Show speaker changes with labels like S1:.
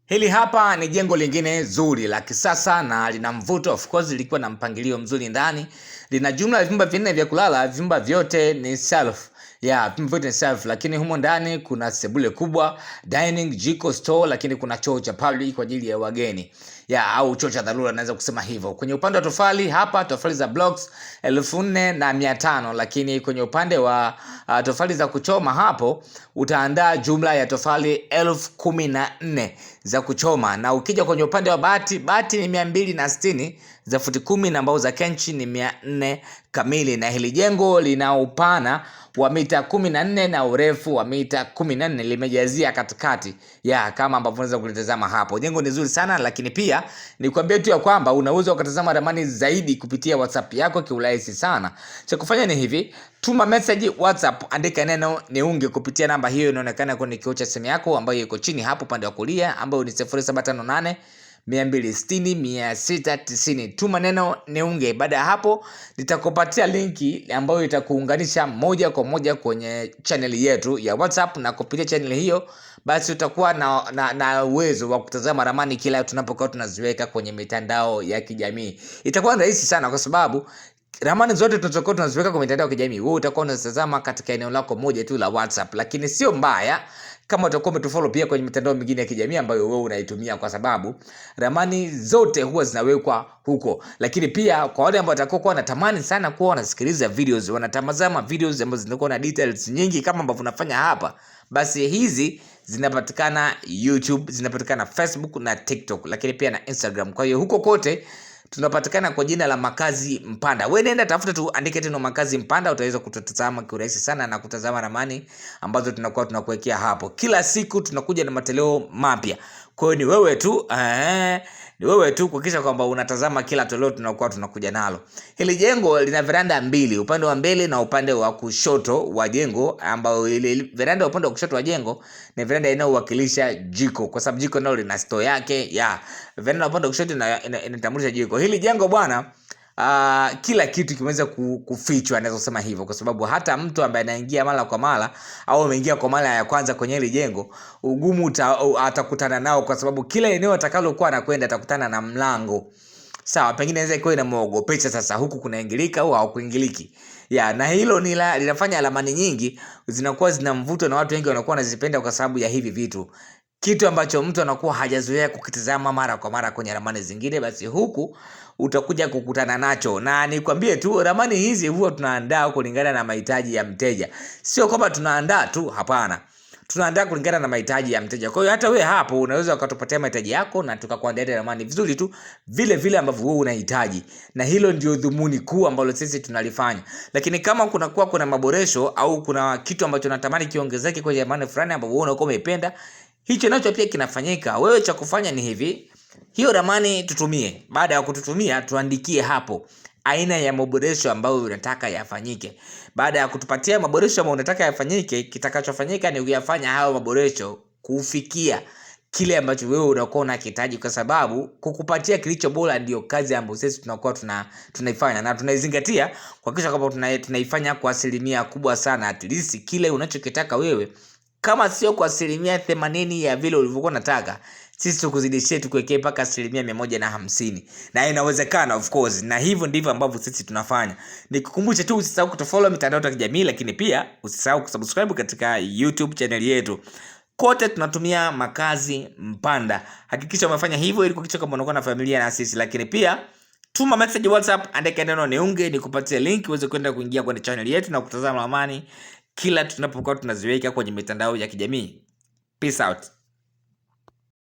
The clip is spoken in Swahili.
S1: Hili hapa ni jengo lingine zuri la kisasa na lina mvuto. Of course lilikuwa na mpangilio mzuri ndani. Lina jumla ya vyumba 4 vya kulala, vyumba vyote ni self. Vyumba vyote ni self, lakini humo ndani kuna sebule kubwa, dining, jiko, store, lakini kuna choo cha public kwa ajili ya wageni. Au choo cha dharura naweza kusema hivyo. Kwenye upande wa tofali hapa, tofali za blocks 4500, lakini kwenye upande wa tofali za kuchoma hapo utaandaa jumla ya tofali 1014 za kuchoma. Na ukija kwenye upande wa bati ni 260 za futi 10 na mbao za kenchi ni 400 kamili. Na hili jengo lina upana wa mita 14 na urefu wa mita 14, limejazia katikati kama ambavyo unaweza kulitazama hapo. Jengo ni zuri sana, lakini pia nikwambie tu ya kwamba unaweza ukatazama ramani zaidi kupitia WhatsApp yako kiurahisi sana. Cha kufanya ni hivi: tuma message WhatsApp, andika neno niunge kupitia namba hiyo inaonekana kwenye kioo cha simu yako ambayo iko chini hapo upande wa kulia, ambayo ni 0758 260 690. Tuma neno niunge. Baada ya hapo nitakupatia linki ambayo itakuunganisha moja kwa moja kwenye channel yetu ya WhatsApp, na kupitia channel hiyo basi utakuwa na uwezo wa kutazama ramani kila tunapokuwa tunaziweka kwenye mitandao ya kijamii. Itakuwa rahisi sana kwa sababu ramani zote tunazokuwa tunaziweka kwenye mitandao ya kijamii wewe utakuwa unatazama katika eneo lako moja tu la WhatsApp. Lakini sio mbaya kama utakuwa umetufollow pia kwenye mitandao mingine ya kijamii ambayo wewe unaitumia, kwa sababu ramani zote huwa zinawekwa huko. Lakini pia kwa wale ambao watakuwa wanatamani sana kuwa wanasikiliza videos, wanatazama videos ambazo zinakuwa na details nyingi kama ambavyo unafanya hapa, basi hizi zinapatikana YouTube, zinapatikana Facebook na TikTok, lakini pia na Instagram. Kwa hiyo huko kote tunapatikana kwa jina la Makazi Mpanda. Wewe nenda tafuta tu, andike tena Makazi Mpanda, utaweza kututazama kwa urahisi sana na kutazama ramani ambazo tunakuwekea hapo. Kila siku tunakuja na matoleo mapya. Kwa hiyo ni wewe tu kuhakikisha kwamba unatazama kila toleo tunakuja nalo. Hili jengo lina veranda mbili, upande wa mbele na upande wa kushoto wa jengo, ambao ile veranda upande wa kushoto wa jengo ni veranda inayowakilisha jiko, kwa sababu jiko nalo lina store yake. Veranda upande wa kushoto inatambulisha jiko. Hili jengo bwana, kila kitu kimeweza kufichwa, naweza kusema hivyo, kwa sababu hata mtu ambaye anaingia mara kwa mara au ameingia kwa mara ya kwanza kwenye hili jengo, ugumu atakutana nao, kwa sababu kila eneo atakalokuwa anakwenda atakutana na mlango. Sawa, pengine inaweza ikuwa inamuogopesha sasa huku kunaingilika au haukuingiliki. Na hilo linafanya ramani nyingi zinakuwa zina mvuto na watu wengi wanakuwa wanazipenda kwa sababu ya hivi vitu. Kitu ambacho mtu anakuwa hajazoea kukitazama mara kwa mara kwenye ramani zingine, basi huku utakuja kukutana nacho. Na nikwambie tu, ramani hizi huwa tunaandaa kulingana na mahitaji ya mteja. Sio kwamba tunaandaa tu, hapana. Tunaandaa kulingana na mahitaji ya mteja. Kwa hiyo hata wewe hapo unaweza ukatupatia mahitaji yako na tukakuandalia ramani vizuri tu vile ambavyo wewe unahitaji. Na hilo ndio dhumuni kuu ambalo sisi tunalifanya. Lakini kama kuna maboresho au kuna kitu ambacho natamani kiongezeke kwenye ramani fulani ambapo wewe unakuwa umependa, hicho nacho pia kinafanyika. Wewe cha kufanya ni hivi: hiyo ramani tutumie. Baada ya kututumia, tuandikie hapo aina ya maboresho ambayo unataka yafanyike. Baada ya kutupatia maboresho ambayo unataka yafanyike, kitakachofanyika ni kuyafanya hayo maboresho kufikia kile ambacho wewe unakuwa unakihitaji, kwa sababu kukupatia kilicho bora ndio kazi ambayo sisi tunakuwa tunaifanya na tunaizingatia kuhakikisha kwamba tunaifanya kwa asilimia kubwa sana, at least kile unachokitaka wewe, kama sio kwa asilimia 80 ya vile ulivyokuwa unataka, sisi tukuzidishie tukuwekee mpaka 150. Na inawezekana of course, na hivyo ndivyo ambavyo sisi tunafanya. Nikukumbushe tu usisahau kutufollow mitandao ya kijamii, lakini pia usisahau kusubscribe katika YouTube channel yetu. Kote tunatumia Makazi Mpanda. Hakikisha umefanya hivyo ili kuhakikisha kwamba unakuwa na familia na sisi. Lakini pia tuma message WhatsApp, andika neno niunge, nikupatie link uweze kwenda kuingia kwenye channel yetu na kutazama ramani kila tunapokuwa tunaziweka kwenye mitandao ya kijamii. Peace out.